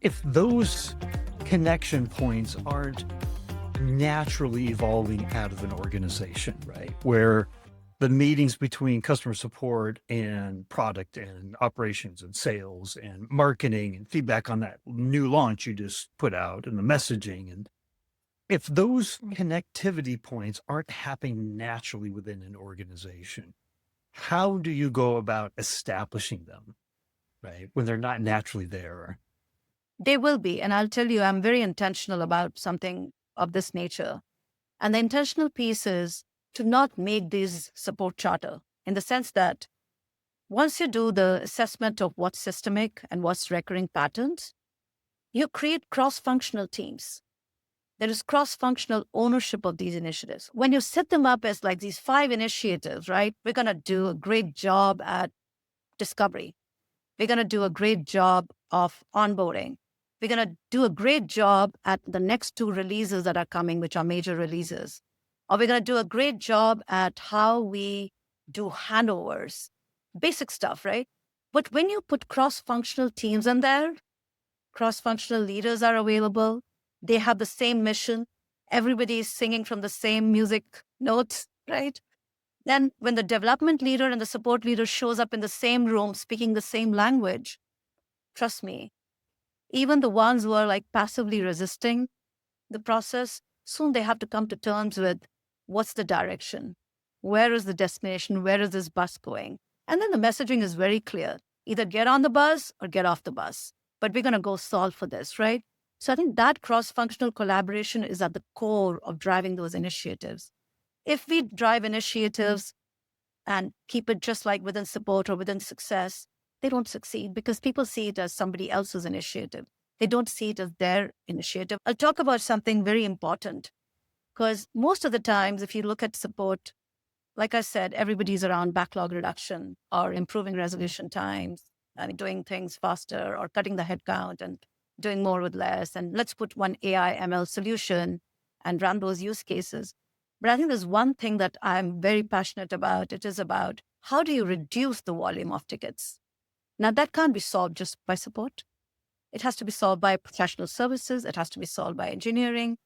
If those connection points aren't naturally evolving out of an organization, right? Where the meetings between customer support and product and operations and sales and marketing and feedback on that new launch you just put out and the messaging. And if those connectivity points aren't happening naturally within an organization, how do you go about establishing them, right? When they're not naturally there? They will be. And I'll tell you, I'm very intentional about something of this nature. And the intentional piece is to not make these support charter in the sense that once you do the assessment of what's systemic and what's recurring patterns, you create cross functional teams. There is cross functional ownership of these initiatives. When you set them up as like these 5 initiatives, right? We're going to do a great job at discovery. We're going to do a great job of onboarding. We're going to do a great job at the next 2 releases that are coming, which are major releases. Or we're going to do a great job at how we do handovers, basic stuff, right? But when you put cross functional teams in there, cross functional leaders are available, they have the same mission, everybody is singing from the same music notes, right? Then when the development leader and the support leader shows up in the same room speaking the same language, trust me, even the ones who are like passively resisting the process, soon they have to come to terms with what's the direction? Where is the destination? Where is this bus going? And then the messaging is very clear. Either get on the bus or get off the bus. But we're going to go solve for this, right? So I think that cross-functional collaboration is at the core of driving those initiatives. If we drive initiatives and keep it just like within support or within success, they don't succeed because people see it as somebody else's initiative. They don't see it as their initiative. I'll talk about something very important because most of the times, if you look at support, like I said, everybody's around backlog reduction or improving resolution times and doing things faster or cutting the headcount and doing more with less. And let's put one AI ML solution and run those use cases. But I think there's one thing that I'm very passionate about. It is about how do you reduce the volume of tickets? Now, that can't be solved just by support. It has to be solved by professional services. It has to be solved by engineering.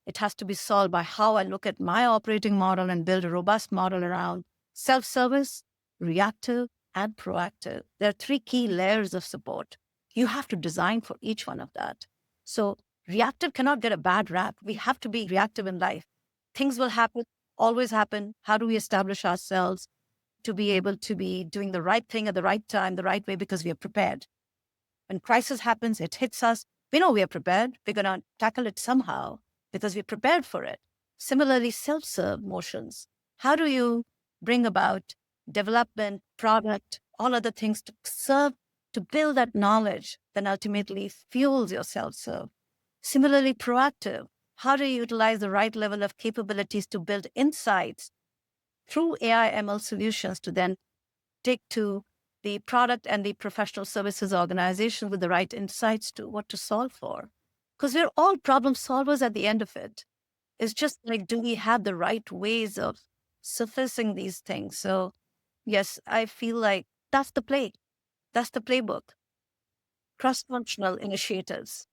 It has to be solved by how I look at my operating model and build a robust model around self-service, reactive, and proactive. There are 3 key layers of support. You have to design for each one of that. So reactive cannot get a bad rap. We have to be reactive in life. Things will happen, always happen. How do we establish ourselves to be able to be doing the right thing at the right time, the right way, because we are prepared? When crisis happens, it hits us. We know we are prepared. We're going to tackle it somehow because we're prepared for it. Similarly, self-serve motions. How do you bring about development, product, all other things to serve, to build that knowledge that ultimately fuels your self-serve? Similarly, proactive. How do you utilize the right level of capabilities to build insights through AI ML solutions to then take to the product and the professional services organization with the right insights to what to solve for? Because we're all problem solvers at the end of it. It's just like, do we have the right ways of surfacing these things? So, yes, I feel like that's the play. That's the playbook. Cross functional initiatives.